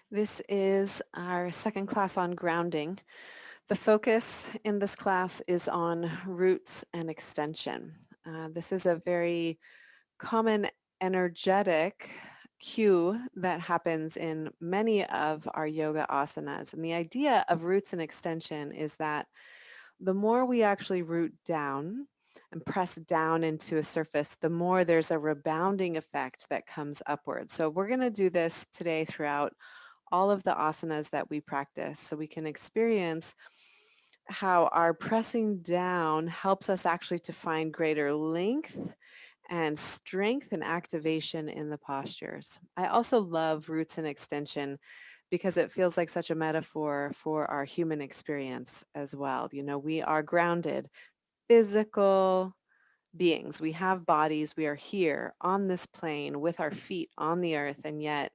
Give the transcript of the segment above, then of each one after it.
This is our second class on grounding. The focus in this class is on roots and extension. This is a very common energetic cue that happens in many of our yoga asanas. And the idea of roots and extension is that the more we actually root down and press down into a surface, the more there's a rebounding effect that comes upward. So we're going to do this today throughout all of the asanas that we practice so we can experience how our pressing down helps us actually to find greater length and strength and activation in the postures. I also love roots and extension because it feels like such a metaphor for our human experience as well. You know, we are grounded, physical beings. We have bodies. We are here on this plane with our feet on the earth, and yet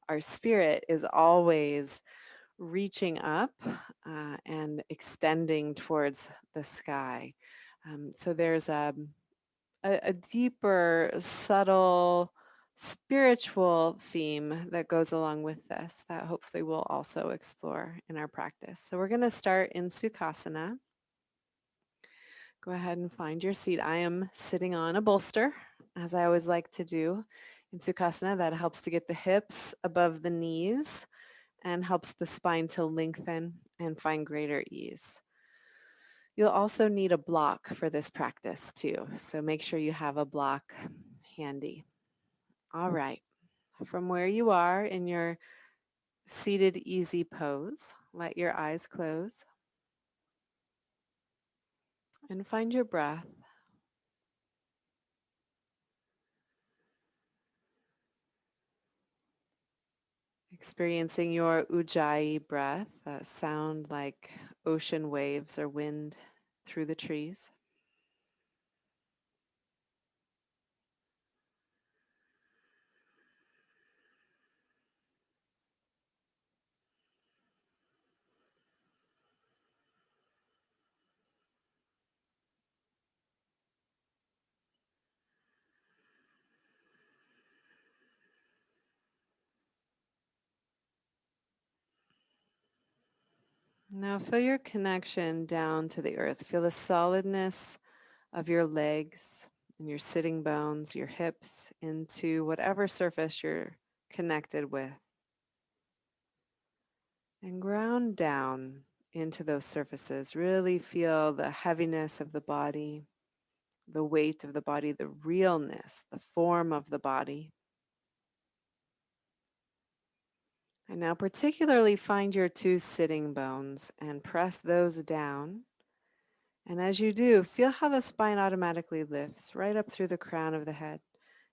our spirit is always reaching up and extending towards the sky. So there's a deeper, subtle, spiritual theme that goes along with this that hopefully we'll also explore in our practice. So we're going to start in Sukhasana. Go ahead and find your seat. I am sitting on a bolster, as I always like to do in Sukhasana. That helps to get the hips above the knees and helps the spine to lengthen and find greater ease. You'll also need a block for this practice too, so make sure you have a block handy. All right, from where you are in your seated easy pose, let your eyes close and find your breath. Experiencing your ujjayi breath, that sound like ocean waves or wind through the trees. Now feel your connection down to the earth. Feel the solidness of your legs and your sitting bones, your hips into whatever surface you're connected with. And ground down into those surfaces. Really feel the heaviness of the body, the weight of the body, the realness, the form of the body. And now particularly find your two sitting bones and press those down. And as you do, feel how the spine automatically lifts right up through the crown of the head.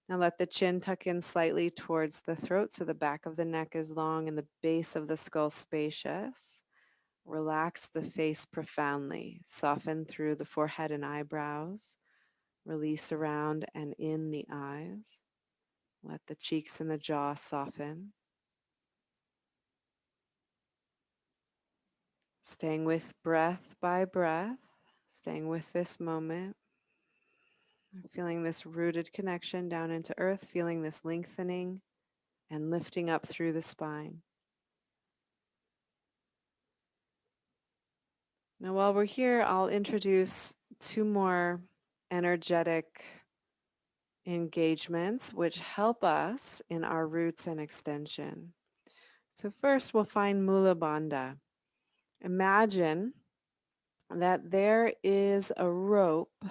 Now let the chin tuck in slightly towards the throat so the back of the neck is long and the base of the skull spacious. Relax the face profoundly. Soften through the forehead and eyebrows. Release around and in the eyes. Let the cheeks and the jaw soften. Staying with breath by breath, staying with this moment. Feeling this rooted connection down into earth, feeling this lengthening and lifting up through the spine. Now, while we're here, I'll introduce two more energetic engagements which help us in our roots and extension. So first, we'll find Mula Bandha. Imagine that there is a rope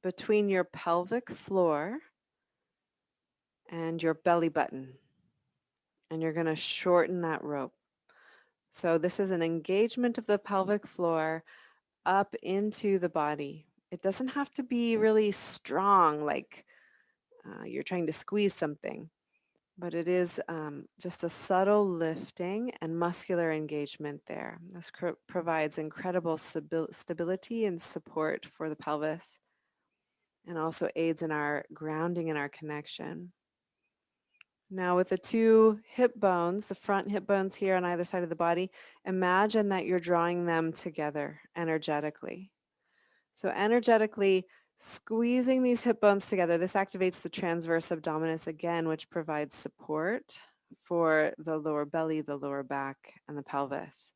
between your pelvic floor and your belly button, and you're going to shorten that rope. So this is an engagement of the pelvic floor up into the body. It doesn't have to be really strong, like you're trying to squeeze something, but it is just a subtle lifting and muscular engagement there. This provides incredible stability and support for the pelvis and also aids in our grounding and our connection. Now with the two hip bones, the front hip bones here on either side of the body, imagine that you're drawing them together energetically. So energetically squeezing these hip bones together, this activates the transverse abdominis again, which provides support for the lower belly, the lower back, and the pelvis.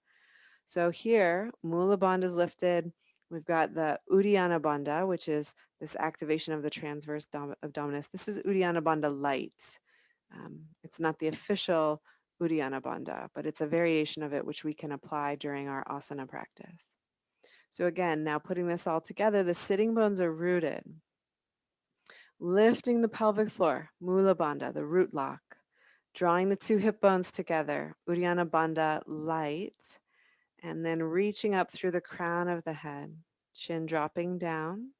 So here, Mula Bandha is lifted. We've got the Uddiyana Bandha, which is this activation of the transverse abdominis. This is Uddiyana Bandha light. It's not the official Uddiyana Bandha, but it's a variation of it which we can apply during our asana practice. So again, now putting this all together, the sitting bones are rooted. Lifting the pelvic floor, Mula Bandha, the root lock. Drawing the two hip bones together, Uddiyana Bandha light. And then reaching up through the crown of the head, chin dropping down,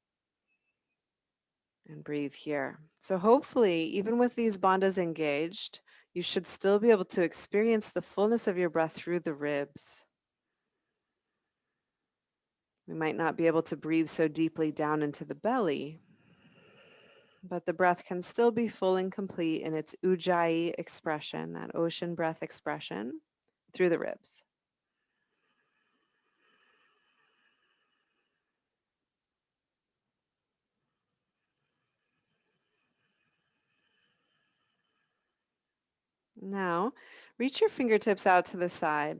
and breathe here. So hopefully, even with these bandhas engaged, you should still be able to experience the fullness of your breath through the ribs. We might not be able to breathe so deeply down into the belly, but the breath can still be full and complete in its ujjayi expression, that ocean breath expression, through the ribs. Now, reach your fingertips out to the side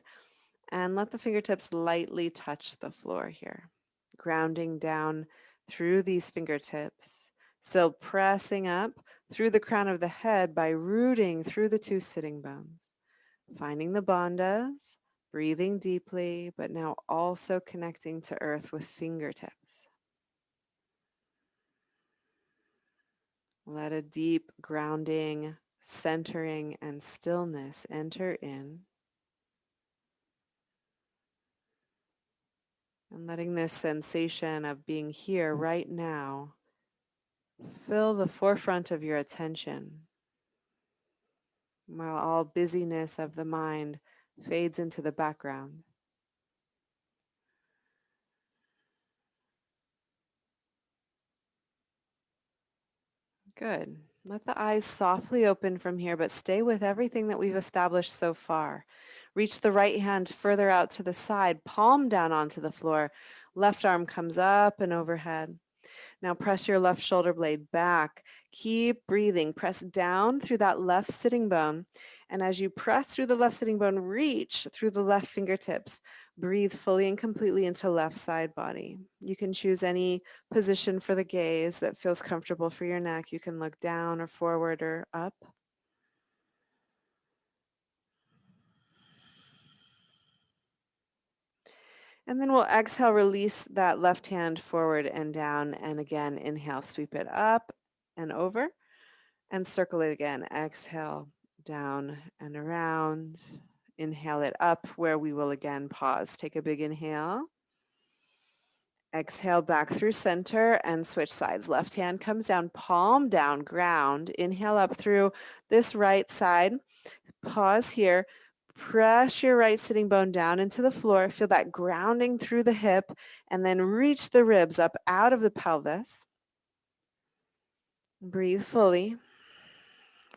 and let the fingertips lightly touch the floor here, grounding down through these fingertips, still pressing up through the crown of the head by rooting through the two sitting bones, finding the bandhas, breathing deeply, but now also connecting to earth with fingertips. Let a deep grounding, centering, and stillness enter in. And letting this sensation of being here right now fill the forefront of your attention, while all busyness of the mind fades into the background. Good. Let the eyes softly open from here, but stay with everything that we've established so far. Reach the right hand further out to the side, palm down onto the floor. Left arm comes up and overhead. Now press your left shoulder blade back. Keep breathing. Press down through that left sitting bone. And as you press through the left sitting bone, reach through the left fingertips. Breathe fully and completely into left side body. You can choose any position for the gaze that feels comfortable for your neck. You can look down or forward or up. And then we'll exhale, release that left hand forward and down. And again, inhale, sweep it up and over. And circle it again. Exhale, down and around. Inhale it up, where we will again pause. Take a big inhale. Exhale back through center and switch sides. Left hand comes down, palm down, ground. Inhale up through this right side. Pause here. Press your right sitting bone down into the floor. Feel that grounding through the hip, and then reach the ribs up out of the pelvis. Breathe fully.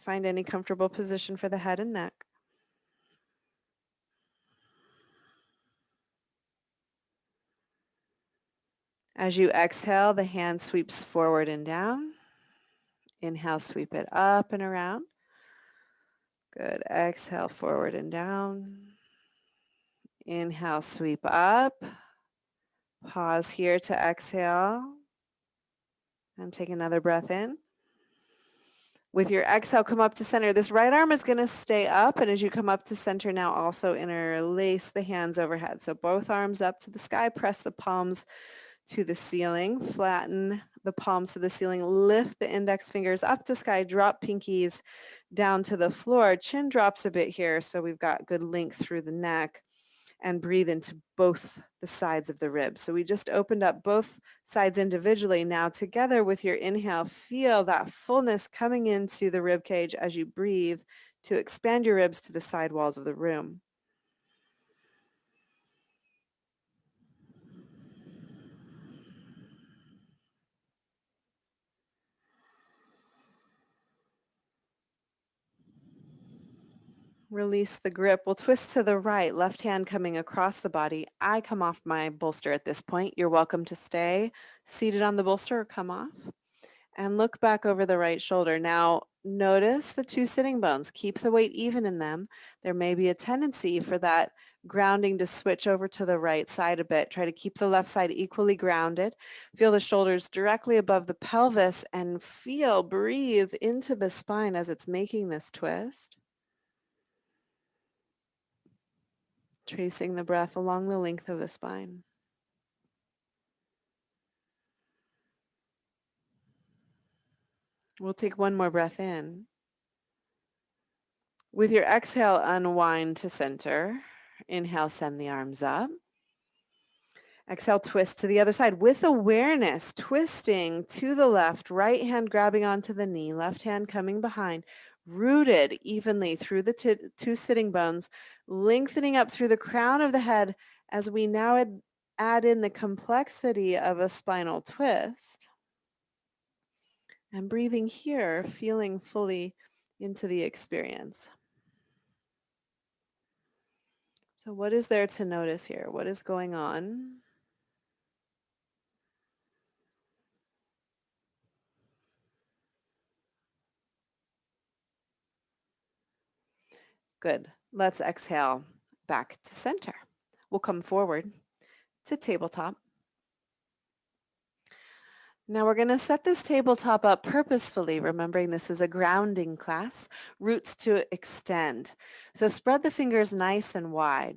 Find any comfortable position for the head and neck. As you exhale, the hand sweeps forward and down. Inhale, sweep it up and around. Good. Exhale, forward and down. Inhale, sweep up. Pause here to exhale. And take another breath in. With your exhale, come up to center. This right arm is going to stay up. And as you come up to center now, also interlace the hands overhead. So both arms up to the sky. Press the palms to the ceiling. Flatten the palms to the ceiling. Lift the index fingers up to sky. Drop pinkies down to the floor. Chin drops a bit here, so we've got good length through the neck. And breathe into both the sides of the ribs. So we just opened up both sides individually. Now together with your inhale, feel that fullness coming into the rib cage as you breathe to expand your ribs to the side walls of the room. Release the grip. We'll twist to the right, left hand coming across the body. I come off my bolster at this point. You're welcome to stay seated on the bolster or come off. And look back over the right shoulder. Now, notice the two sitting bones. Keep the weight even in them. There may be a tendency for that grounding to switch over to the right side a bit. Try to keep the left side equally grounded. Feel the shoulders directly above the pelvis and breathe into the spine as it's making this twist. Tracing the breath along the length of the spine. We'll take one more breath in. With your exhale, unwind to center. Inhale, send the arms up. Exhale, twist to the other side with awareness, twisting to the left, right hand grabbing onto the knee, left hand coming behind, rooted evenly through the two sitting bones, lengthening up through the crown of the head as we now add in the complexity of a spinal twist. And breathing here, feeling fully into the experience. So what is there to notice here? What is going on? Good. Let's exhale back to center. We'll come forward to tabletop. Now we're going to set this tabletop up purposefully, remembering this is a grounding class, roots to extend. So spread the fingers nice and wide.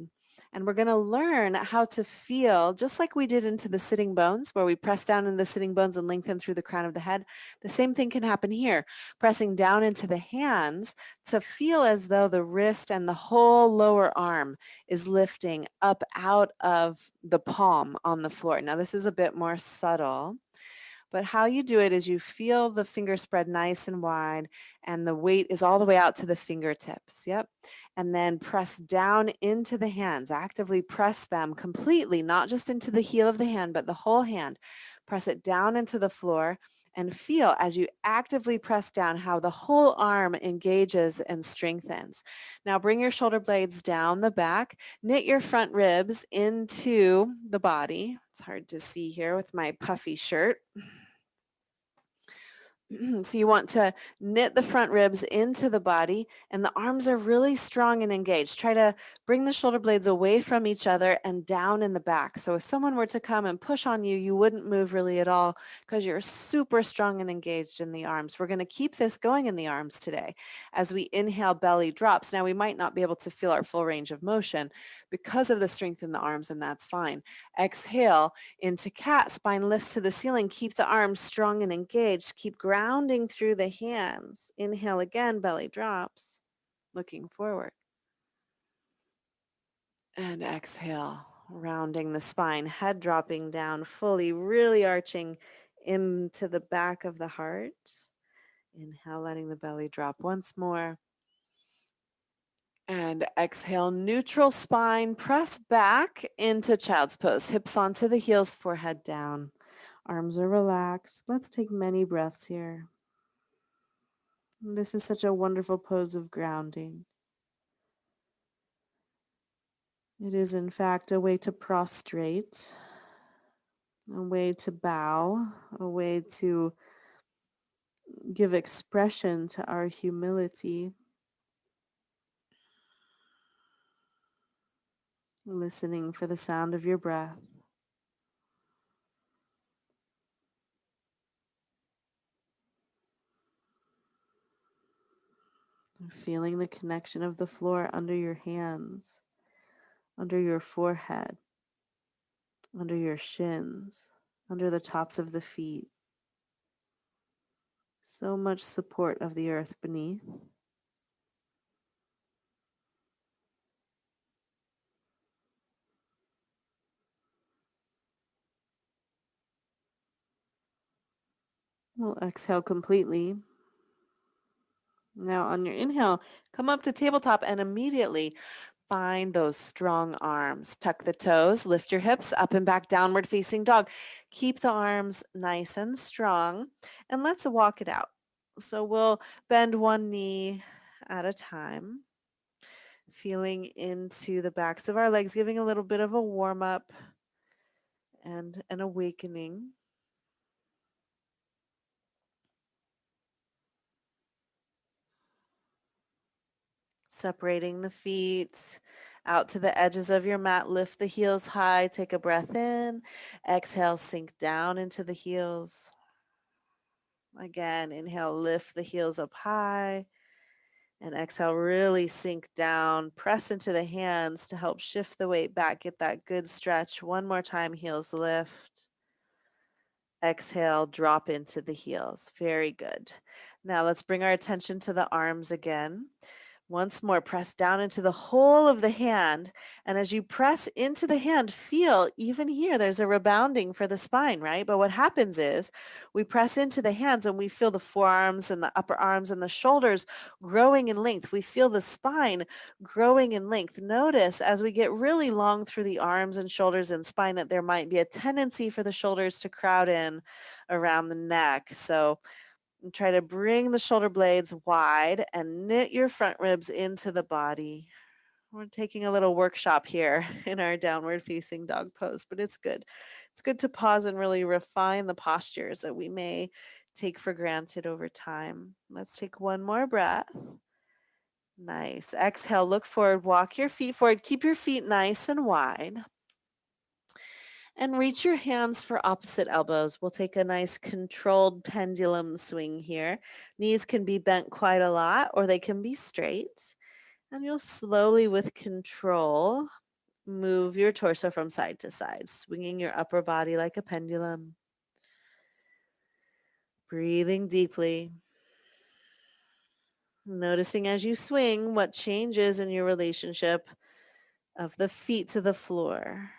And we're going to learn how to feel, just like we did into the sitting bones, where we press down in the sitting bones and lengthen through the crown of the head. The same thing can happen here, pressing down into the hands to feel as though the wrist and the whole lower arm is lifting up out of the palm on the floor. Now this is a bit more subtle. But how you do it is you feel the finger spread nice and wide and the weight is all the way out to the fingertips. Yep. And then press down into the hands. Actively press them completely, not just into the heel of the hand, but the whole hand. Press it down into the floor and feel as you actively press down how the whole arm engages and strengthens. Now bring your shoulder blades down the back, knit your front ribs into the body. It's hard to see here with my puffy shirt. So you want to knit the front ribs into the body and the arms are really strong and engaged. Try to bring the shoulder blades away from each other and down in the back. So if someone were to come and push on you, you wouldn't move really at all because you're super strong and engaged in the arms. We're going to keep this going in the arms today. As we inhale, belly drops. Now we might not be able to feel our full range of motion because of the strength in the arms, and that's fine. Exhale into cat, spine lifts to the ceiling. Keep the arms strong and engaged. Keep grounding through the hands. Inhale again, belly drops, looking forward. And exhale, rounding the spine, head dropping down fully, really arching into the back of the heart. Inhale, letting the belly drop once more. And exhale, neutral spine, press back into child's pose. Hips onto the heels, forehead down. Arms are relaxed. Let's take many breaths here. This is such a wonderful pose of grounding. It is, in fact, a way to prostrate, a way to bow, a way to give expression to our humility. Listening for the sound of your breath. Feeling the connection of the floor under your hands, under your forehead, under your shins, under the tops of the feet. So much support of the earth beneath. We'll exhale completely. Now on your inhale, come up to tabletop and immediately find those strong arms. Tuck the toes, lift your hips up and back, downward facing dog. Keep the arms nice and strong, and let's walk it out. So we'll bend one knee at a time, feeling into the backs of our legs, giving a little bit of a warm up and an awakening. separating the feet out to the edges of your mat. Lift the heels high. Take a breath in. Exhale, sink down into the heels. Again, inhale, lift the heels up high. And exhale, really sink down. Press into the hands to help shift the weight back. Get that good stretch. One more time, heels lift. Exhale, drop into the heels. Very good. Now let's bring our attention to the arms again. Once more, press down into the whole of the hand. And as you press into the hand, feel even here, there's a rebounding for the spine, right? But what happens is we press into the hands and we feel the forearms and the upper arms and the shoulders growing in length. We feel the spine growing in length. Notice as we get really long through the arms and shoulders and spine that there might be a tendency for the shoulders to crowd in around the neck. So and try to bring the shoulder blades wide and knit your front ribs into the body. We're taking a little workshop here in our downward facing dog pose, but it's good. It's good to pause and really refine the postures that we may take for granted over time. Let's take one more breath. Nice. Exhale, look forward, walk your feet forward, keep your feet nice and wide. And reach your hands for opposite elbows. We'll take a nice controlled pendulum swing here. Knees can be bent quite a lot or they can be straight. And you'll slowly, with control, move your torso from side to side, swinging your upper body like a pendulum. Breathing deeply. Noticing as you swing what changes in your relationship of the feet to the floor.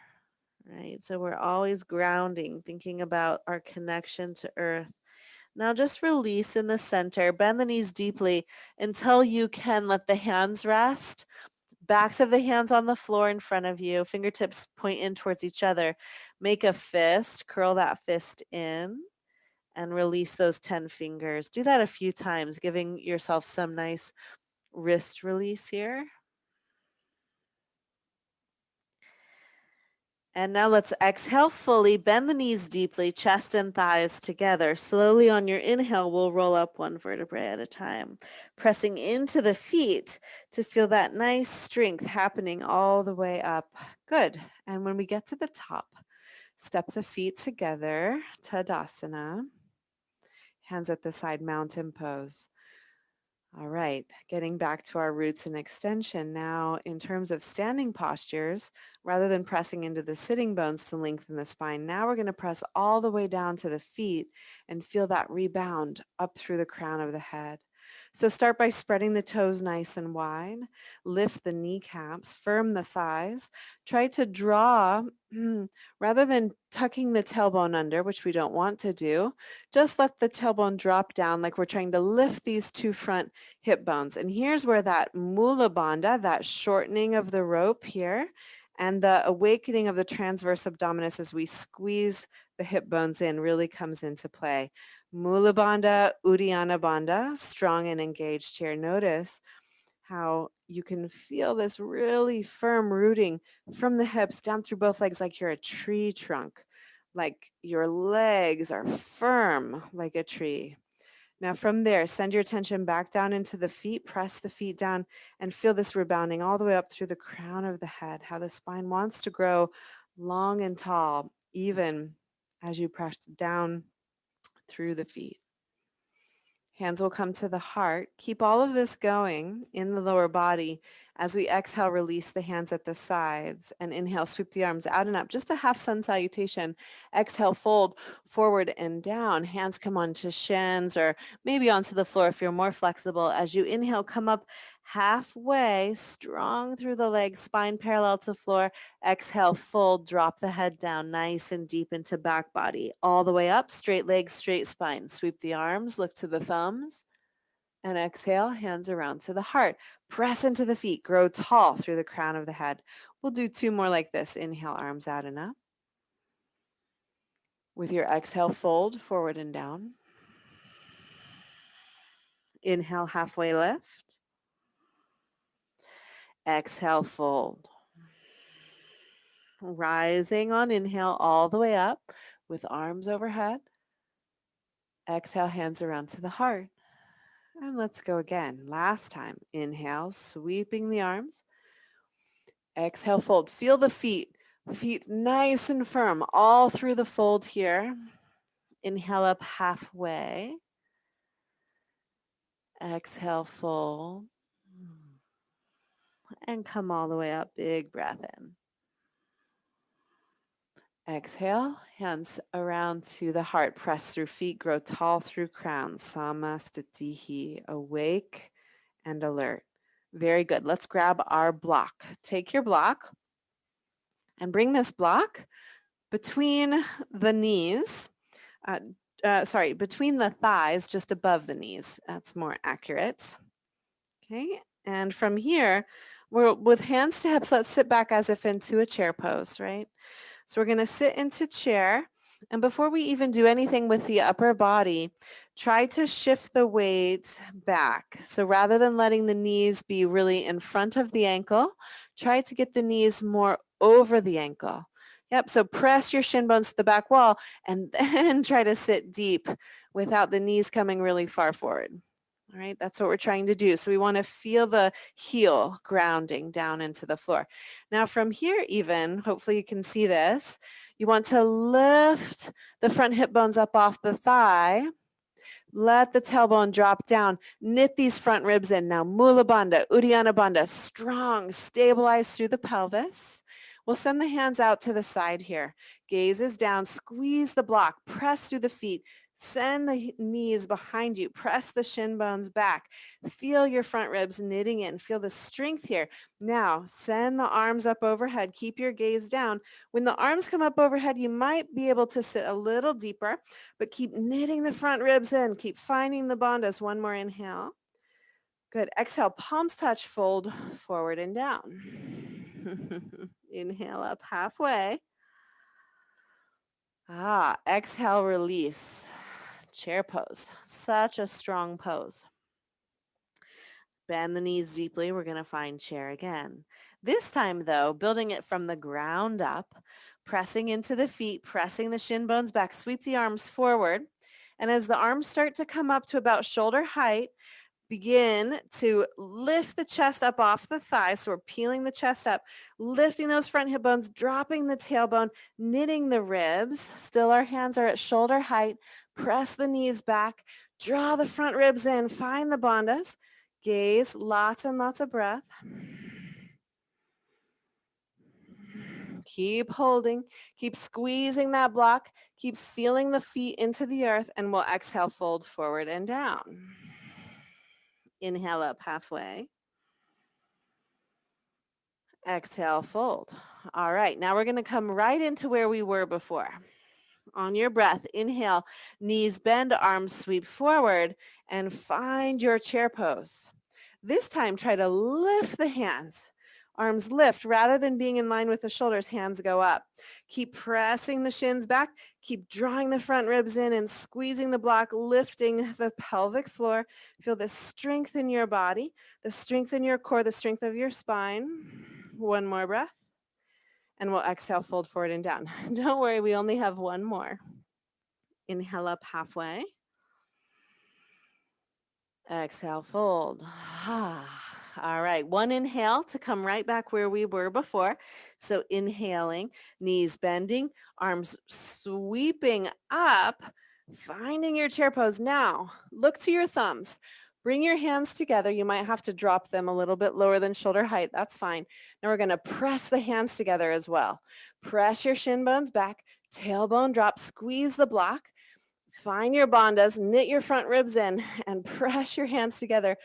Right? So we're always grounding, thinking about our connection to earth. Now just release in the center, bend the knees deeply until you can let the hands rest. Backs of the hands on the floor in front of you, fingertips point in towards each other. Make a fist, curl that fist in, and release those 10 fingers. Do that a few times, giving yourself some nice wrist release here. And now let's exhale fully, bend the knees deeply, chest and thighs together. Slowly on your inhale, we'll roll up one vertebrae at a time, pressing into the feet to feel that nice strength happening all the way up. Good. And when we get to the top, step the feet together, Tadasana, hands at the side, mountain pose. All right, getting back to our roots and extension. Now, in terms of standing postures, rather than pressing into the sitting bones to lengthen the spine, now we're going to press all the way down to the feet and feel that rebound up through the crown of the head. So start by spreading the toes nice and wide, lift the kneecaps, firm the thighs, try to draw, rather than tucking the tailbone under, which we don't want to do, just let the tailbone drop down like we're trying to lift these two front hip bones. And here's where that mula bandha, that shortening of the rope here, and the awakening of the transverse abdominis as we squeeze the hip bones in really comes into play. Mula bandha, Uddiyana bandha, strong and engaged here. Notice how you can feel this really firm rooting from the hips down through both legs like you're a tree trunk, like your legs are firm like a tree. Now from there, send your attention back down into the feet, press the feet down and feel this rebounding all the way up through the crown of the head, how the spine wants to grow long and tall, even as you press down through the feet. Hands will come to the heart. Keep all of this going in the lower body. As we exhale, release the hands at the sides and inhale, sweep the arms out and up. Just a half sun salutation. Exhale, fold forward and down. Hands come onto shins or maybe onto the floor if you're more flexible. As you inhale, come up halfway, strong through the legs, spine parallel to floor. Exhale, fold, drop the head down nice and deep into back body. All the way up, straight legs, straight spine. Sweep the arms, look to the thumbs. And exhale, hands around to the heart. Press into the feet, grow tall through the crown of the head. We'll do two more like this. Inhale, arms out and up. With your exhale, fold forward and down. Inhale, halfway lift. Exhale, fold. Rising on inhale all the way up with arms overhead. Exhale, hands around to the heart. And let's go again. Last time. Inhale, sweeping the arms. Exhale, fold. Feel the feet. Feet nice and firm all through the fold here. Inhale up halfway. Exhale, fold. And come all the way up. Big breath in. Exhale, hands around to the heart. Press through feet. Grow tall through crown. Samastitihi. Awake and alert. Very good. Let's grab our block. Take your block and bring this block between the knees. Between the thighs, just above the knees. That's more accurate. Okay, and from here, we're with hands to hips, let's sit back as if into a chair pose, right? So we're gonna sit into chair, and before we even do anything with the upper body, try to shift the weight back. So rather than letting the knees be really in front of the ankle, try to get the knees more over the ankle. Yep, so press your shin bones to the back wall and then try to sit deep without the knees coming really far forward. All right, that's what we're trying to do. So we want to feel the heel grounding down into the floor. Now from here even, hopefully you can see this, you want to lift the front hip bones up off the thigh. Let the tailbone drop down. Knit these front ribs in. Now Mula Bandha, Uddiyana Bandha, strong, stabilize through the pelvis. We'll send the hands out to the side here. Gaze is down, squeeze the block, press through the feet. Send the knees behind you. Press the shin bones back. Feel your front ribs knitting in. Feel the strength here. Now, send the arms up overhead. Keep your gaze down. When the arms come up overhead, you might be able to sit a little deeper, but keep knitting the front ribs in. Keep finding the bandhas. One more inhale. Good. Exhale, palms touch, fold forward and down. Inhale up halfway. Exhale, release. Chair pose. Such a strong pose. Bend the knees deeply. We're going to find chair again. This time, though, building it from the ground up, pressing into the feet, pressing the shin bones back, sweep the arms forward. And as the arms start to come up to about shoulder height, begin to lift the chest up off the thighs. So we're peeling the chest up, lifting those front hip bones, dropping the tailbone, knitting the ribs. Still our hands are at shoulder height. Press the knees back, draw the front ribs in, find the bandhas. Gaze, lots and lots of breath. Keep holding, keep squeezing that block, keep feeling the feet into the earth, and we'll exhale, fold forward and down. Inhale up halfway. Exhale, fold. All right, now we're going to come right into where we were before. On your breath, inhale, knees bend, arms sweep forward, and find your chair pose. This time, try to lift the hands. Arms lift. Rather than being in line with the shoulders, hands go up. Keep pressing the shins back. Keep drawing the front ribs in and squeezing the block, lifting the pelvic floor. Feel the strength in your body, the strength in your core, the strength of your spine. One more breath. And we'll exhale, fold forward and down. Don't worry, we only have one more. Inhale up halfway. Exhale, fold. All right, one inhale to come right back where we were before. So inhaling, knees bending, arms sweeping up, finding your chair pose. Now, look to your thumbs. Bring your hands together. You might have to drop them a little bit lower than shoulder height. That's fine. Now we're going to press the hands together as well. Press your shin bones back, tailbone drop, squeeze the block. Find your bandhas, knit your front ribs in, and press your hands together,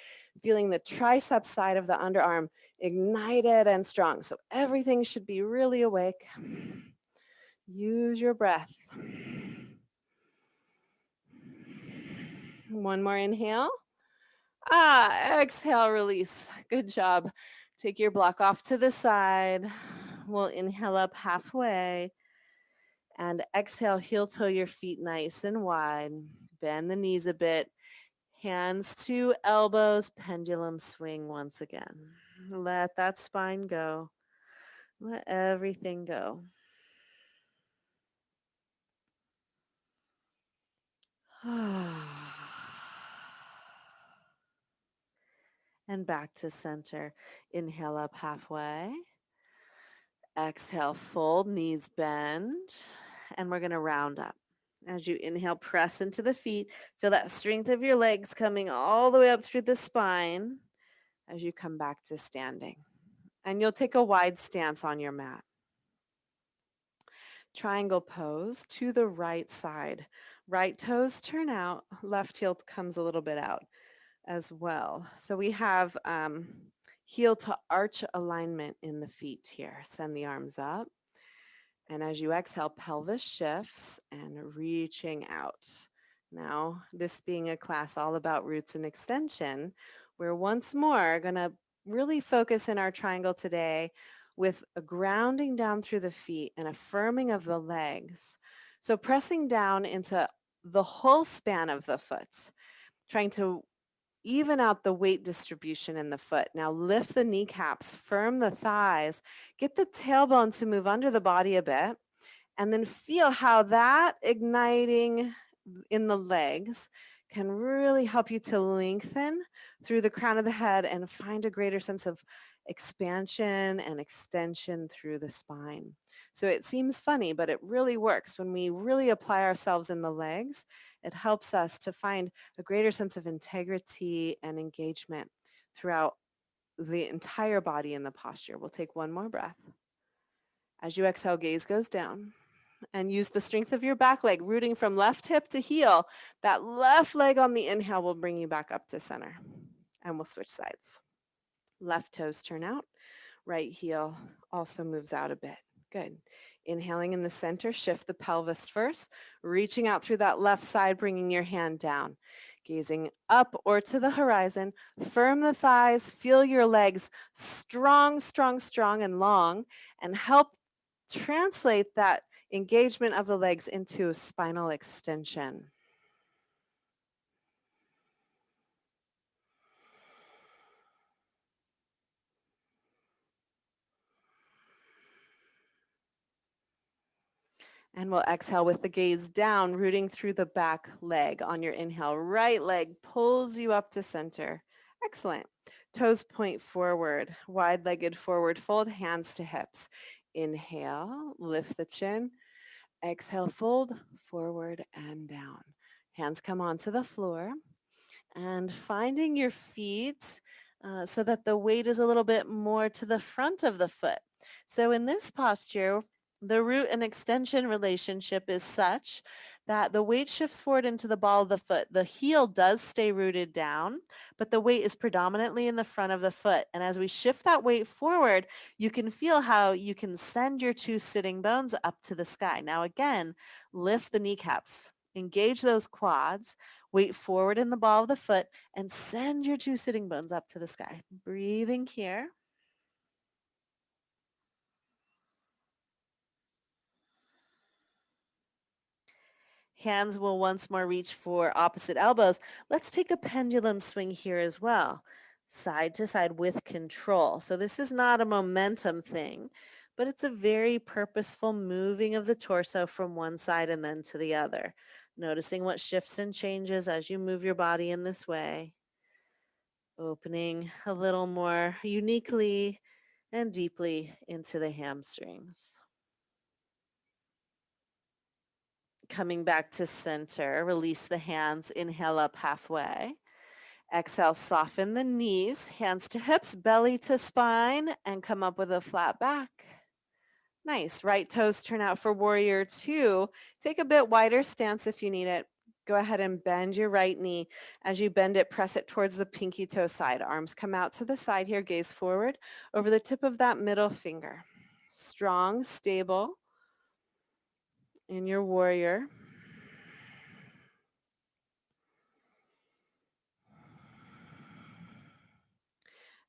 feeling the tricep side of the underarm ignited and strong. So everything should be really awake. Use your breath. One more inhale. Exhale, release. Good job. Take your block off to the side. We'll inhale up halfway. And exhale, heel toe your feet nice and wide. Bend the knees a bit. Hands to elbows, pendulum swing once again. Let that spine go. Let everything go. and back to center. Inhale up halfway. Exhale, fold, knees bend, and we're going to round up. As you inhale, press into the feet. Feel that strength of your legs coming all the way up through the spine as you come back to standing. And you'll take a wide stance on your mat. Triangle pose to the right side. Right toes turn out, left heel comes a little bit out as well. So we have heel to arch alignment in the feet here. Send the arms up. And as you exhale, pelvis shifts and reaching out. Now, this being a class all about roots and extension, we're once more going to really focus in our triangle today with a grounding down through the feet and affirming of the legs. So pressing down into the whole span of the foot, trying to even out the weight distribution in the foot. Now lift the kneecaps, firm the thighs, get the tailbone to move under the body a bit, and then feel how that igniting in the legs can really help you to lengthen through the crown of the head and find a greater sense of expansion and extension through the spine. So it seems funny, but it really works. When we really apply ourselves in the legs, it helps us to find a greater sense of integrity and engagement throughout the entire body in the posture. We'll take one more breath. As you exhale, gaze goes down. And use the strength of your back leg, rooting from left hip to heel. That left leg on the inhale will bring you back up to center. And we'll switch sides. Left toes turn out. Right heel also moves out a bit. Good. Inhaling in the center, shift the pelvis first, reaching out through that left side, bringing your hand down. Gazing up or to the horizon, firm the thighs, feel your legs strong, strong, strong, and long, and help translate that engagement of the legs into spinal extension. And we'll exhale with the gaze down, rooting through the back leg on your inhale. Right leg pulls you up to center. Excellent. Toes point forward, wide-legged forward fold, hands to hips. Inhale, lift the chin. Exhale, fold forward and down. Hands come onto the floor. And finding your feet so that the weight is a little bit more to the front of the foot. So in this posture, the root and extension relationship is such that the weight shifts forward into the ball of the foot. The heel does stay rooted down, but the weight is predominantly in the front of the foot. And as we shift that weight forward, you can feel how you can send your two sitting bones up to the sky. Now again, lift the kneecaps, engage those quads, weight forward in the ball of the foot, and send your two sitting bones up to the sky. Breathing here. Hands will once more reach for opposite elbows. Let's take a pendulum swing here as well, side to side with control. So this is not a momentum thing, but it's a very purposeful moving of the torso from one side and then to the other. Noticing what shifts and changes as you move your body in this way. Opening a little more uniquely and deeply into the hamstrings. Coming back to center, release the hands, inhale up halfway. Exhale, soften the knees, hands to hips, belly to spine, and come up with a flat back. Nice. Right toes turn out for warrior two. Take a bit wider stance if you need it. Go ahead and bend your right knee. As you bend it, press it towards the pinky toe side. Arms come out to the side here, gaze forward over the tip of that middle finger. Strong, stable in your warrior.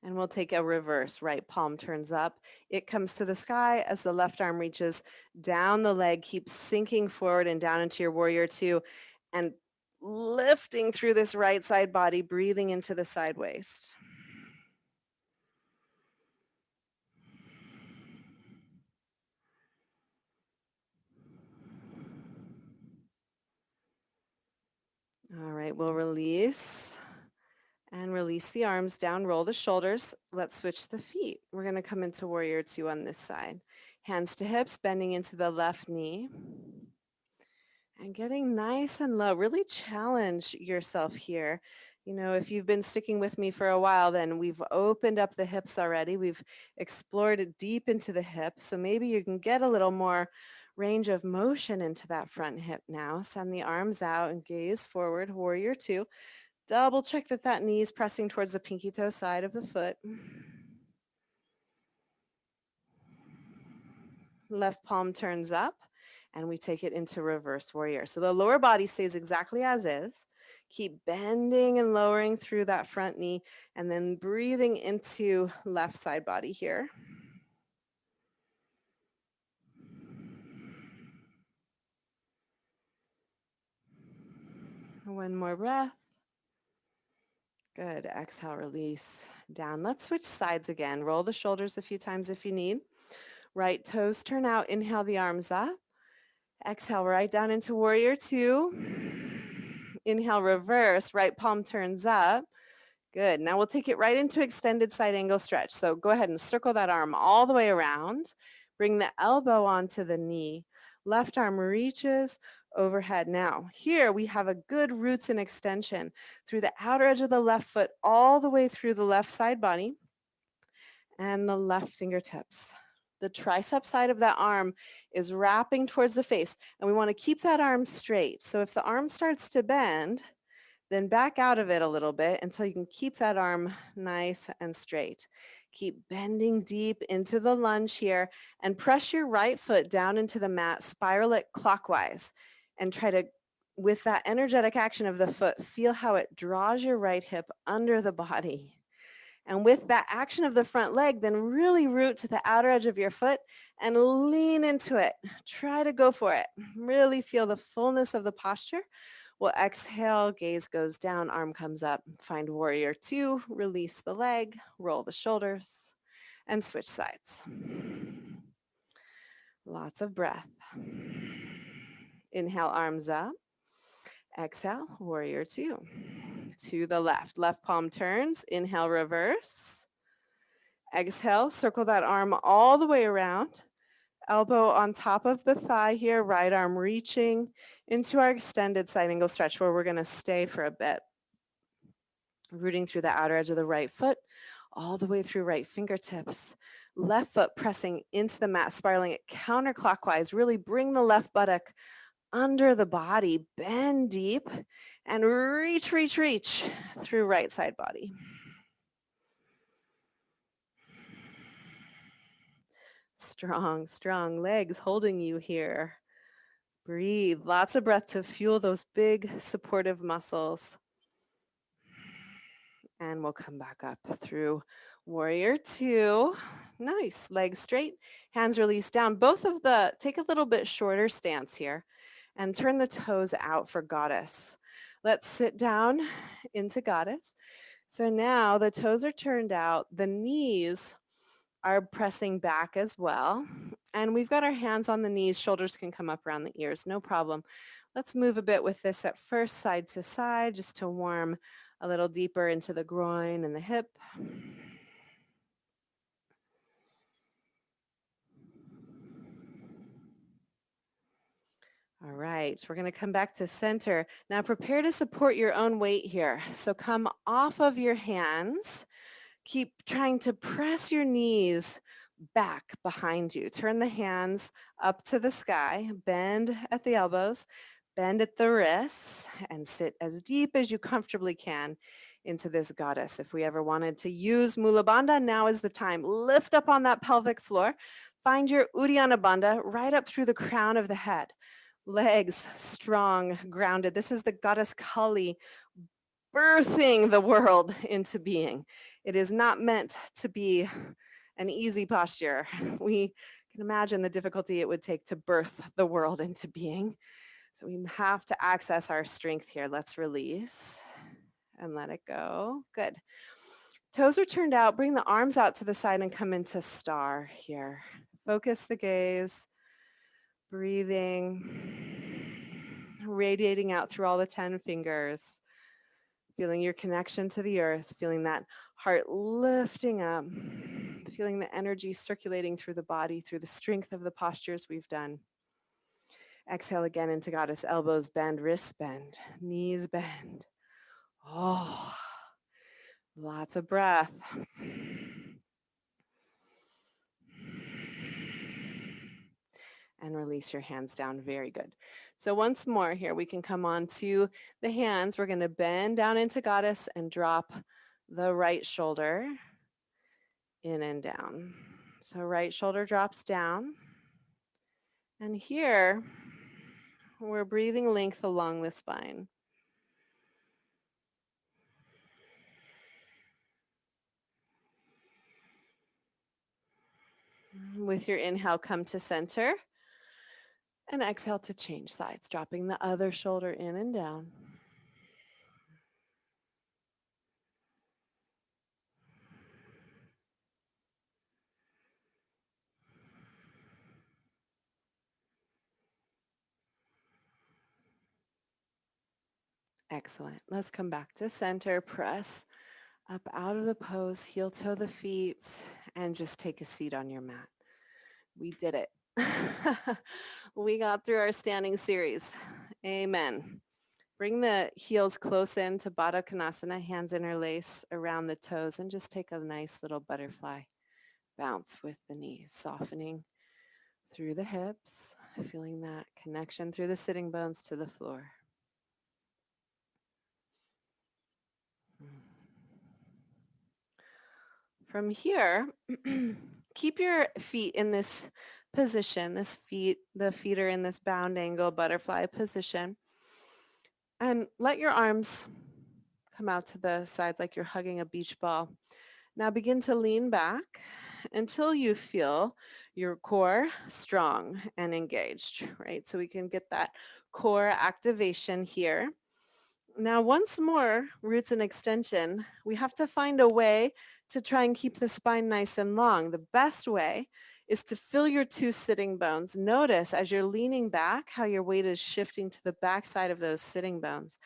And we'll take a reverse. Right palm turns up. It comes to the sky as the left arm reaches down the leg, keeps sinking forward and down into your warrior two, and lifting through this right side body, breathing into the side waist. All right, we'll release And release the arms down, roll the shoulders. Let's switch the feet. We're going to come into warrior two on this side. Hands to hips, bending into the left knee. And getting nice and low. Really challenge yourself here. You know, if you've been sticking with me for a while, then we've opened up the hips already. We've explored it deep into the hip. So maybe you can get a little more range of motion into that front hip now. Send the arms out and gaze forward, warrior two. Double check that that knee is pressing towards the pinky toe side of the foot. Left palm turns up and we take it into reverse warrior. So the lower body stays exactly as is. Keep bending and lowering through that front knee and then breathing into left side body here. One more breath. Good. Exhale, release down. Let's switch sides again. Roll the shoulders a few times if you need. Right toes turn out. Inhale the arms up. Exhale, right down into warrior two. Inhale, reverse. Right palm turns up. Good. Now we'll take it right into extended side angle stretch. So go ahead and circle that arm all the way around. Bring the elbow onto the knee. Left arm reaches overhead. Now, here we have a good roots and extension through the outer edge of the left foot all the way through the left side body and the left fingertips. The tricep side of that arm is wrapping towards the face, and we want to keep that arm straight. So if the arm starts to bend, then back out of it a little bit until you can keep that arm nice and straight. Keep bending deep into the lunge here and press your right foot down into the mat, spiral it clockwise, and try to, with that energetic action of the foot, feel how it draws your right hip under the body. And with that action of the front leg, then really root to the outer edge of your foot and lean into it. Try to go for it. Really feel the fullness of the posture. We'll exhale, gaze goes down, arm comes up. Find warrior two, release the leg, roll the shoulders, and switch sides. Lots of breath. Inhale, arms up. Exhale, warrior two. To the left. Left palm turns. Inhale, reverse. Exhale, circle that arm all the way around. Elbow on top of the thigh here, right arm reaching into our extended side angle stretch where we're going to stay for a bit. Rooting through the outer edge of the right foot, all the way through right fingertips. Left foot pressing into the mat, spiraling it counterclockwise. Really bring the left buttock under the body, bend deep, and reach, reach, reach through right side body. Strong, strong legs holding you here. Breathe, lots of breath to fuel those big supportive muscles. And we'll come back up through warrior two. Nice, legs straight, hands released down. Take a little bit shorter stance here and turn the toes out for goddess. Let's sit down into goddess. So now the toes are turned out, the knees are pressing back as well. And we've got our hands on the knees, shoulders can come up around the ears, no problem. Let's move a bit with this at first, side to side, just to warm a little deeper into the groin and the hip. All right, we're going to come back to center. Now prepare to support your own weight here. So come off of your hands. Keep trying to press your knees back behind you. Turn the hands up to the sky. Bend at the elbows. Bend at the wrists. And sit as deep as you comfortably can into this goddess. If we ever wanted to use Mula Bandha, now is the time. Lift up on that pelvic floor. Find your Uddiyana Bandha right up through the crown of the head. Legs strong, grounded. This is the goddess Kali birthing the world into being. It is not meant to be an easy posture. We can imagine the difficulty it would take to birth the world into being. So we have to access our strength here. Let's release and let it go. Good. Toes are turned out. Bring the arms out to the side and come into star here. Focus the gaze. Breathing, radiating out through all the 10 fingers. Feeling your connection to the earth, feeling that heart lifting up, feeling the energy circulating through the body, through the strength of the postures we've done. Exhale again into goddess. Elbows bend, wrists bend, knees bend. Oh, lots of breath. And release your hands down. Very good. So once more here, we can come on to the hands. We're going to bend down into goddess and drop the right shoulder in and down. So right shoulder drops down. And here, we're breathing length along the spine. With your inhale, come to center. And exhale to change sides, dropping the other shoulder in and down. Excellent. Let's come back to center. Press up out of the pose, heel toe the feet, and just take a seat on your mat. We did it. We got through our standing series. Amen. Bring the heels close in to Baddha Konasana, hands interlace around the toes, and just take a nice little butterfly bounce with the knees, softening through the hips, feeling that connection through the sitting bones to the floor. From here, keep your feet in this position, the feet are in this bound angle butterfly position. And let your arms come out to the sides like you're hugging a beach ball. Now begin to lean back until you feel your core strong and engaged, right? So we can get that core activation here. Now, once more, roots and extension, we have to find a way to try and keep the spine nice and long. The best way is to feel your two sitting bones. Notice as you're leaning back how your weight is shifting to the back side of those sitting bones.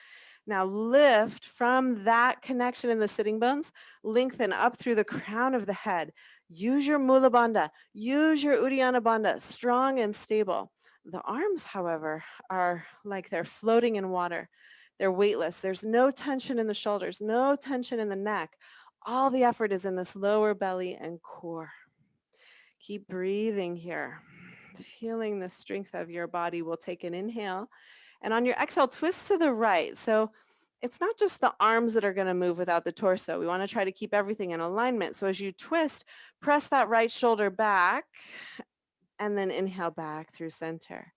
Now lift from that connection in the sitting bones, lengthen up through the crown of the head. Use your Mula Bandha, use your Uddiyana Bandha, strong and stable. The arms, however, are like they're floating in water. They're weightless. There's no tension in the shoulders, no tension in the neck. All the effort is in this lower belly and core. Keep breathing here. Feeling the strength of your body. We'll take an inhale. And on your exhale, twist to the right. So it's not just the arms that are going to move without the torso. We want to try to keep everything in alignment. So as you twist, press that right shoulder back and then inhale back through center.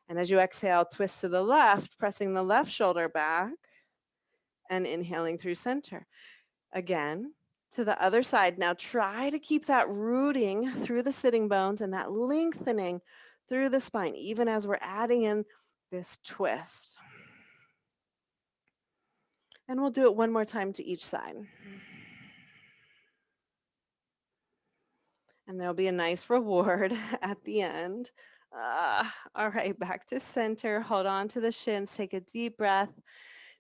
And as you exhale, twist to the left, pressing the left shoulder back and inhaling through center. Again, to the other side. Now try to keep that rooting through the sitting bones and that lengthening through the spine, even as we're adding in this twist. And we'll do it one more time to each side. And there'll be a nice reward at the end. All right, back to center. Hold on to the shins. Take a deep breath.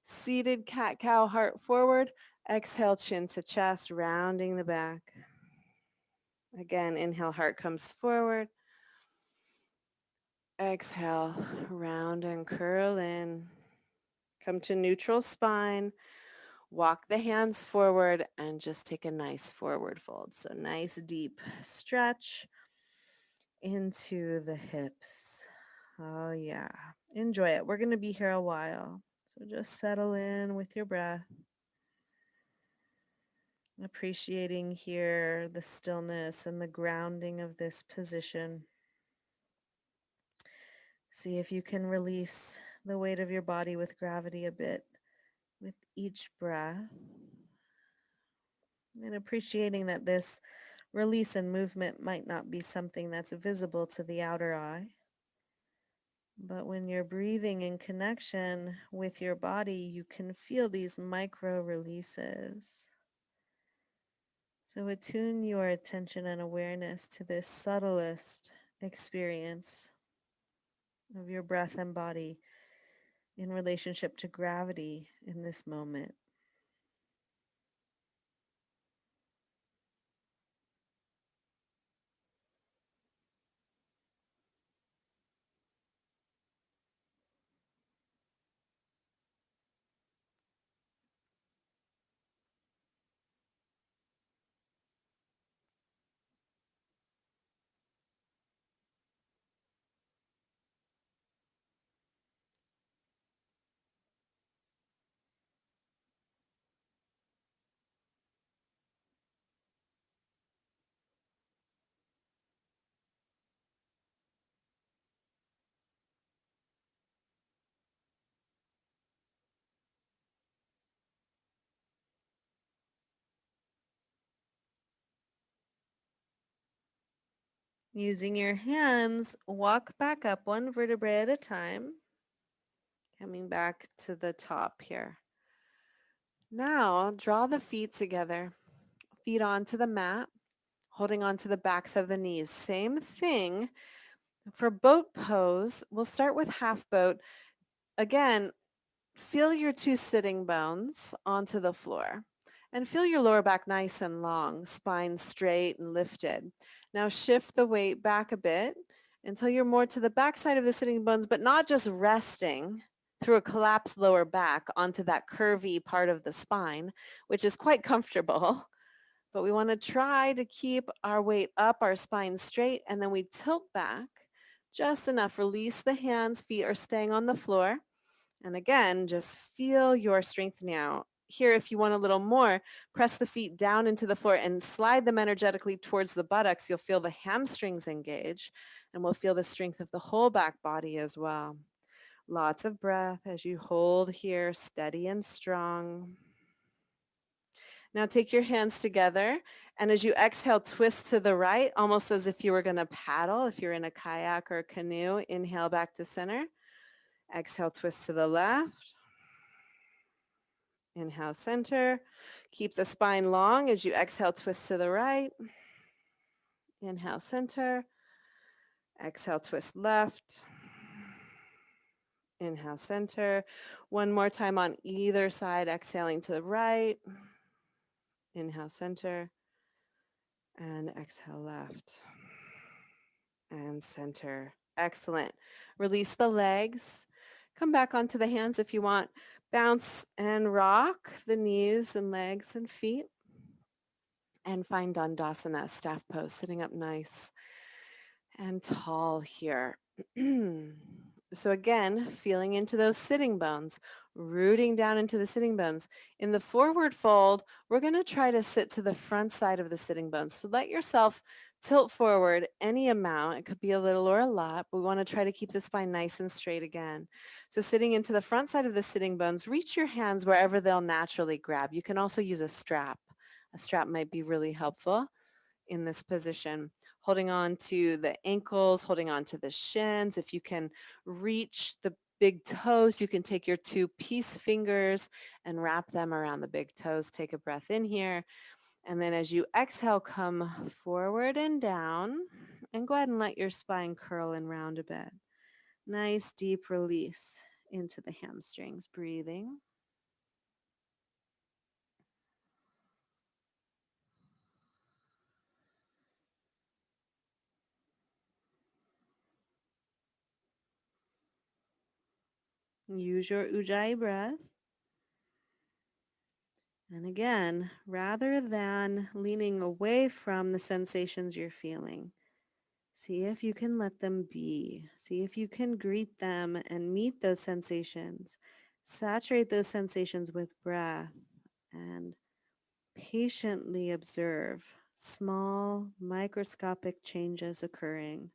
Seated cat-cow, heart forward. Exhale, chin to chest, rounding the back. Again, inhale, heart comes forward. Exhale, round and curl in. Come to neutral spine. Walk the hands forward and just take a nice forward fold. So nice deep stretch into the hips. Oh yeah, enjoy it. We're going to be here a while. So just settle in with your breath. Appreciating here the stillness and the grounding of this position. See if you can release the weight of your body with gravity a bit with each breath. And appreciating that this release and movement might not be something that's visible to the outer eye. But when you're breathing in connection with your body, you can feel these micro releases. So attune your attention and awareness to this subtlest experience of your breath and body in relationship to gravity in this moment. Using your hands, walk back up one vertebrae at a time, coming back to the top here. Now, draw the feet together, feet onto the mat, holding onto the backs of the knees. Same thing for boat pose. We'll start with half boat. Again, feel your two sitting bones onto the floor and feel your lower back nice and long, spine straight and lifted. Now shift the weight back a bit until you're more to the back side of the sitting bones, but not just resting through a collapsed lower back onto that curvy part of the spine, which is quite comfortable. But we want to try to keep our weight up, our spine straight, and then we tilt back just enough. Release the hands, feet are staying on the floor. And again, just feel your strength now. Here, if you want a little more, press the feet down into the floor and slide them energetically towards the buttocks. You'll feel the hamstrings engage, and we'll feel the strength of the whole back body as well. Lots of breath as you hold here, steady and strong. Now take your hands together, and as you exhale, twist to the right, almost as if you were going to paddle. If you're in a kayak or a canoe, inhale back to center. Exhale, twist to the left. Inhale, center. Keep the spine long as you exhale, twist to the right. Inhale, center. Exhale, twist left. Inhale, center. One more time on either side, exhaling to the right. Inhale, center. And exhale, left. And center. Excellent. Release the legs. Come back onto the hands if you want. Bounce and rock the knees and legs and feet. And find Dandasana, staff pose, sitting up nice and tall here. So again, feeling into those sitting bones, rooting down into the sitting bones. In the forward fold, we're going to try to sit to the front side of the sitting bones. So let yourself tilt forward any amount. It could be a little or a lot, but we want to try to keep the spine nice and straight again. So sitting into the front side of the sitting bones, reach your hands wherever they'll naturally grab. You can also use a strap. A strap might be really helpful in this position. Holding on to the ankles, holding on to the shins. If you can reach the big toes, you can take your two peace fingers and wrap them around the big toes. Take a breath in here. And then as you exhale, come forward and down. And go ahead and let your spine curl and round a bit. Nice deep release into the hamstrings. Breathing. Use your Ujjayi breath. And again, rather than leaning away from the sensations you're feeling, see if you can let them be. See if you can greet them and meet those sensations. Saturate those sensations with breath and patiently observe small, microscopic changes occurring.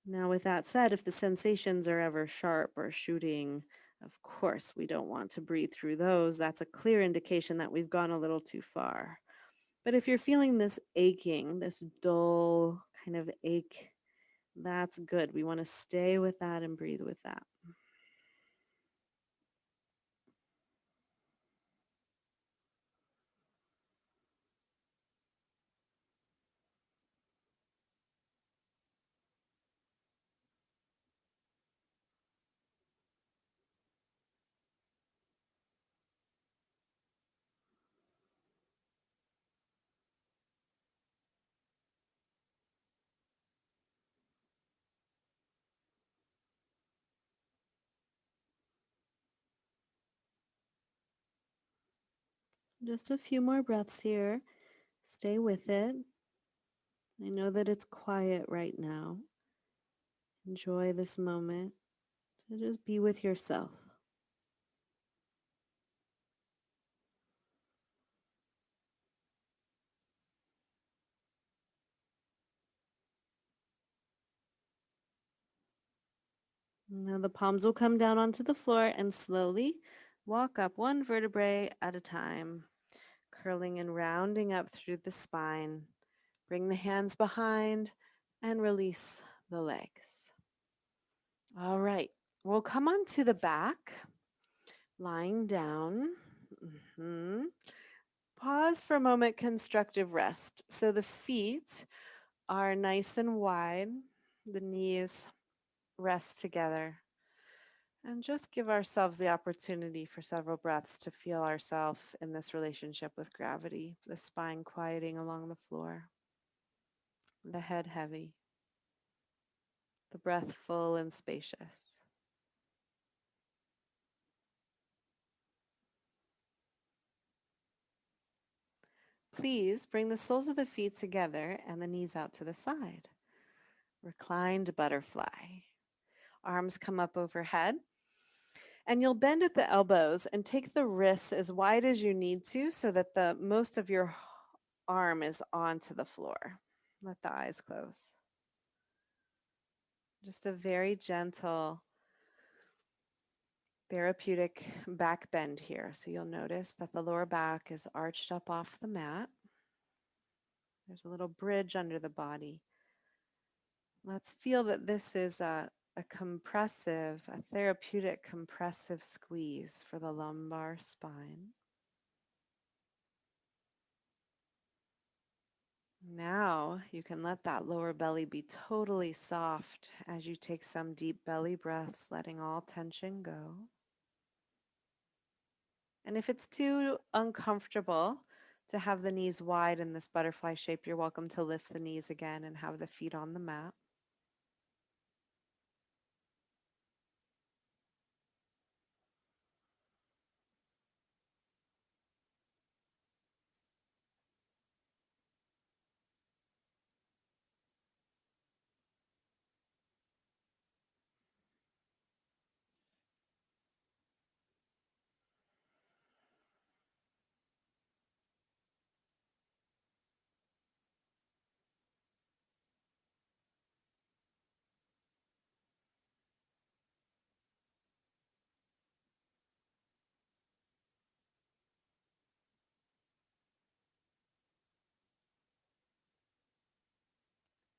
Now, with that said, if the sensations are ever sharp or shooting, of course, we don't want to breathe through those. That's a clear indication that we've gone a little too far. But if you're feeling this aching, this dull kind of ache, that's good. We want to stay with that and breathe with that. Just a few more breaths here. Stay with it. I know that it's quiet right now. Enjoy this moment to just be with yourself. Now the palms will come down onto the floor and slowly walk up one vertebrae at a time, curling and rounding up through the spine. Bring the hands behind and release the legs. All right, we'll come on to the back, lying down. Mhm. Pause for a moment, constructive rest. So the feet are nice and wide, the knees rest together. And just give ourselves the opportunity for several breaths to feel ourselves in this relationship with gravity, the spine quieting along the floor, the head heavy, the breath full and spacious. Please bring the soles of the feet together and the knees out to the side. Reclined butterfly. Arms come up overhead. And you'll bend at the elbows and take the wrists as wide as you need to so that the most of your arm is onto the floor. Let the eyes close. Just a very gentle, therapeutic back bend here. So you'll notice that the lower back is arched up off the mat. There's a little bridge under the body. Let's feel that this is a therapeutic compressive squeeze for the lumbar spine. Now you can let that lower belly be totally soft as you take some deep belly breaths, letting all tension go. And if it's too uncomfortable to have the knees wide in this butterfly shape, you're welcome to lift the knees again and have the feet on the mat.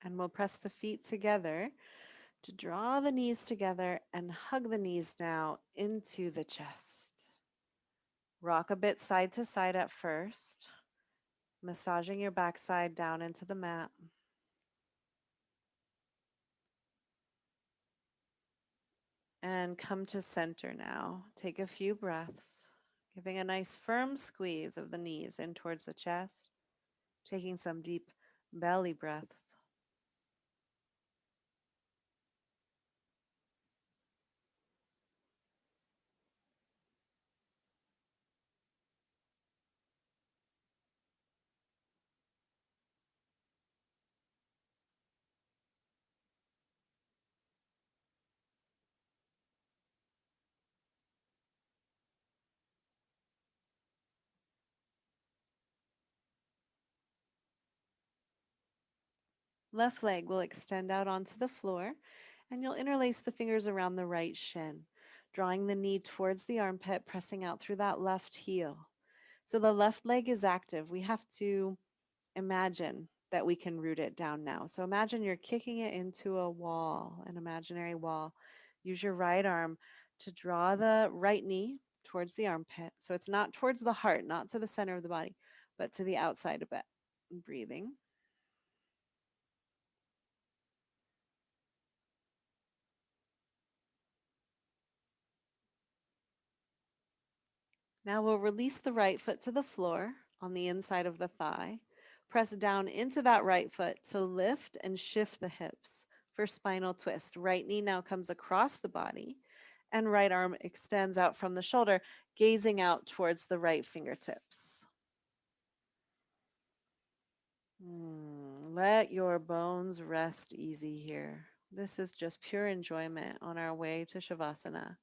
And we'll press the feet together to draw the knees together and hug the knees now into the chest. Rock a bit side to side at first, massaging your backside down into the mat. And come to center now. Take a few breaths, giving a nice firm squeeze of the knees in towards the chest, taking some deep belly breaths. Left leg will extend out onto the floor, and you'll interlace the fingers around the right shin, drawing the knee towards the armpit, pressing out through that left heel. So the left leg is active. We have to imagine that we can root it down now. So imagine you're kicking it into a wall, an imaginary wall. Use your right arm to draw the right knee towards the armpit. So it's not towards the heart, not to the center of the body, but to the outside a bit. Breathing. Now we'll release the right foot to the floor on the inside of the thigh. Press down into that right foot to lift and shift the hips for spinal twist. Right knee now comes across the body and right arm extends out from the shoulder, gazing out towards the right fingertips. Let your bones rest easy here. This is just pure enjoyment on our way to Shavasana.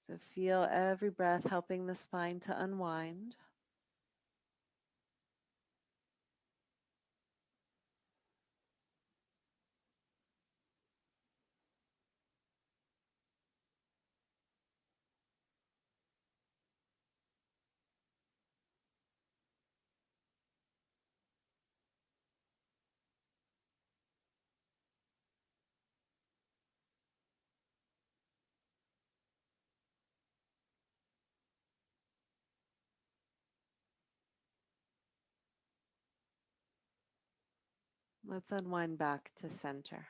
So feel every breath helping the spine to unwind. Let's unwind back to center.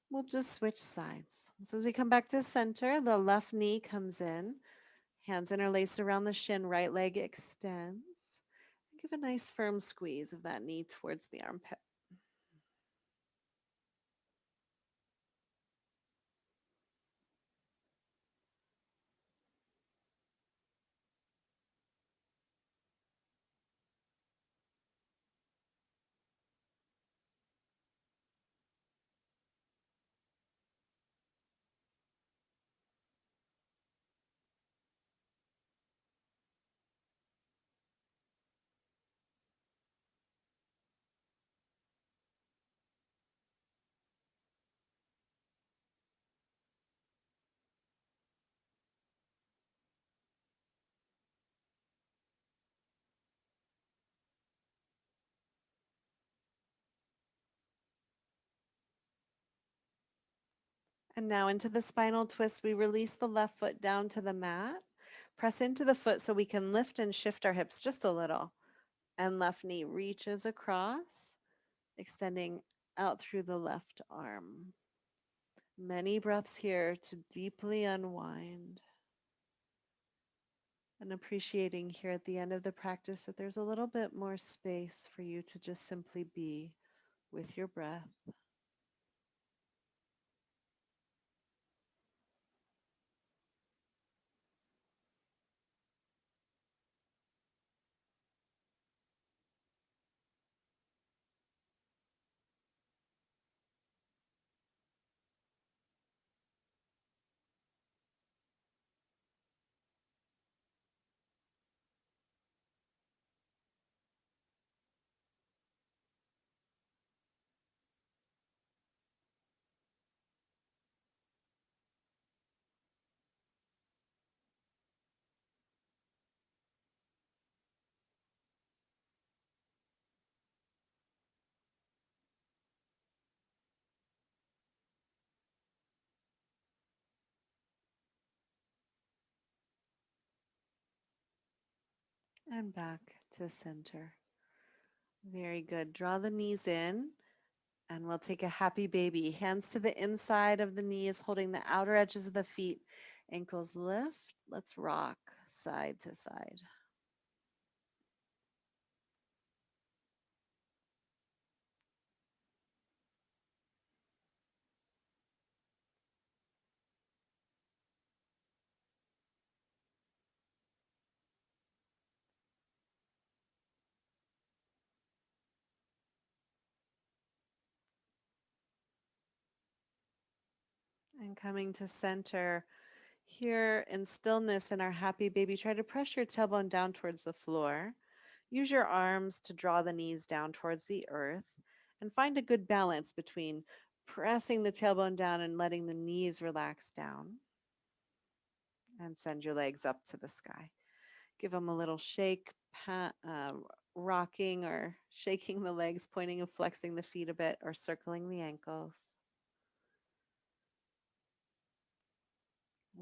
We'll just switch sides. So as we come back to center, the left knee comes in, hands interlaced around the shin, right leg extends. Give a nice firm squeeze of that knee towards the armpit. And now into the spinal twist, we release the left foot down to the mat. Press into the foot so we can lift and shift our hips just a little. And left knee reaches across, extending out through the left arm. Many breaths here to deeply unwind. And appreciating here at the end of the practice that there's a little bit more space for you to just simply be with your breath. And back to center. Very good. Draw the knees in. And we'll take a happy baby. Hands to the inside of the knees, holding the outer edges of the feet. Ankles lift. Let's rock side to side. And coming to center, here in stillness in our happy baby, try to press your tailbone down towards the floor. Use your arms to draw the knees down towards the earth and find a good balance between pressing the tailbone down and letting the knees relax down. And send your legs up to the sky. Give them a little shake, rocking or shaking the legs, pointing and flexing the feet a bit, or circling the ankles.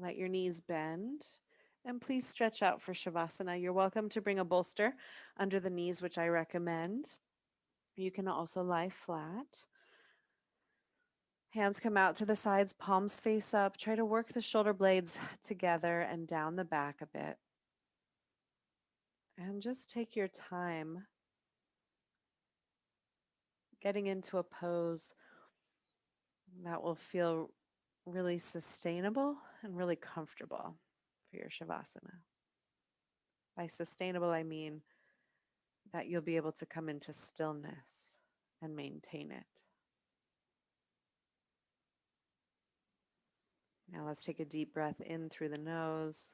Let your knees bend. And please stretch out for Shavasana. You're welcome to bring a bolster under the knees, which I recommend. You can also lie flat. Hands come out to the sides, palms face up. Try to work the shoulder blades together and down the back a bit. And just take your time getting into a pose that will feel really sustainable and really comfortable for your Shavasana. By sustainable, I mean that you'll be able to come into stillness and maintain it. Now let's take a deep breath in through the nose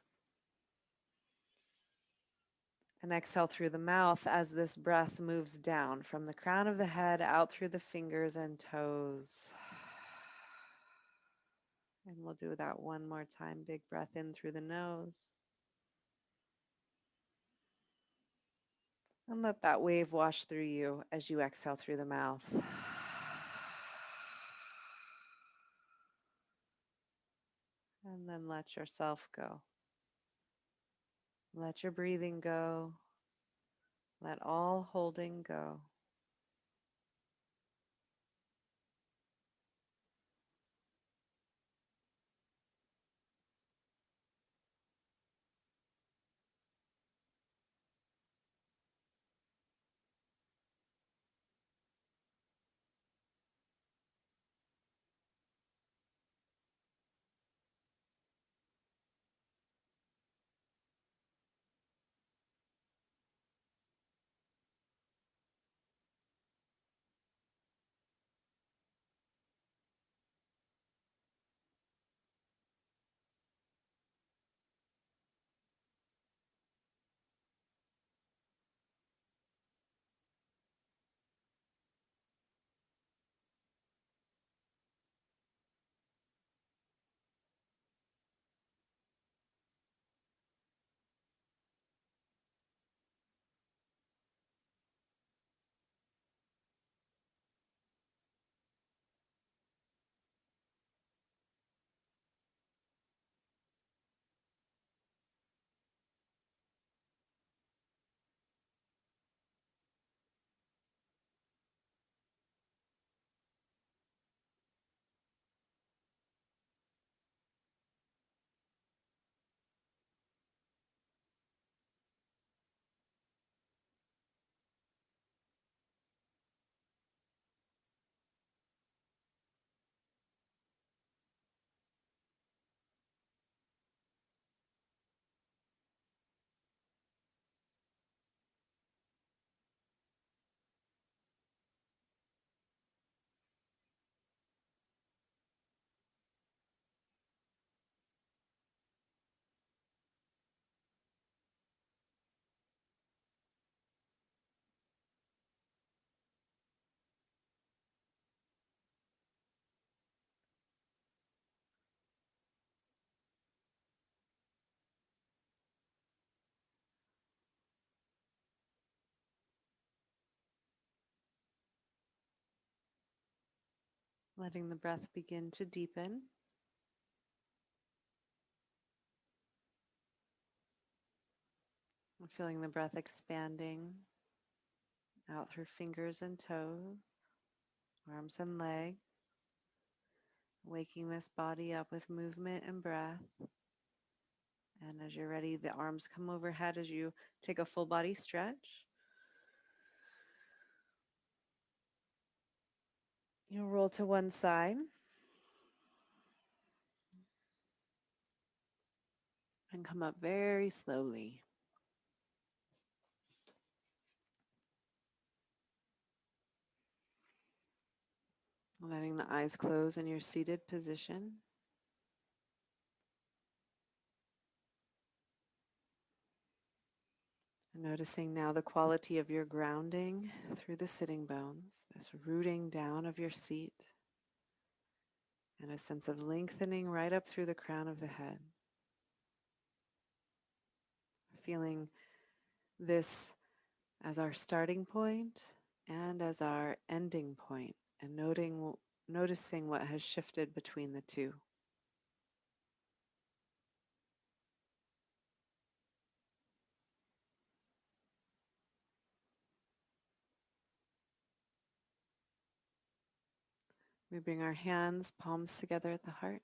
and exhale through the mouth as this breath moves down from the crown of the head out through the fingers and toes. And we'll do that one more time. Big breath in through the nose. And let that wave wash through you as you exhale through the mouth. And then let yourself go. Let your breathing go. Let all holding go. letting the breath begin to deepen. Feeling the breath expanding out through fingers and toes, arms and legs, waking this body up with movement and breath. And as you're ready, the arms come overhead as you take a full body stretch. You'll roll to one side and come up very slowly. Letting the eyes close in your seated position. And noticing now the quality of your grounding through the sitting bones, this rooting down of your seat, and a sense of lengthening right up through the crown of the head. Feeling this as our starting point and as our ending point, and noticing what has shifted between the two. We bring our hands, palms together at the heart,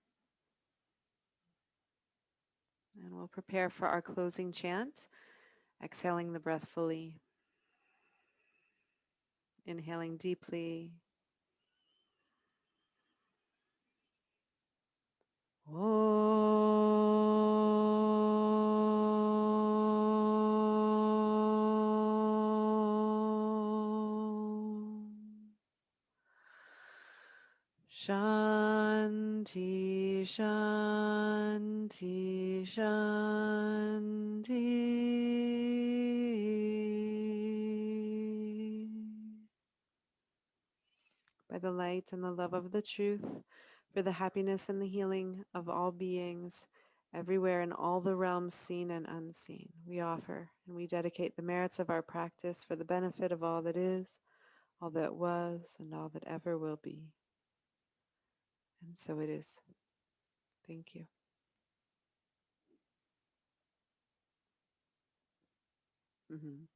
and we'll prepare for our closing chant, exhaling the breath fully, inhaling deeply. Shanti, Shanti, Shanti. By the light and the love of the truth, for the happiness and the healing of all beings, everywhere in all the realms seen and unseen, we offer and we dedicate the merits of our practice for the benefit of all that is, all that was, and all that ever will be. And so it is. Thank you. Mhm.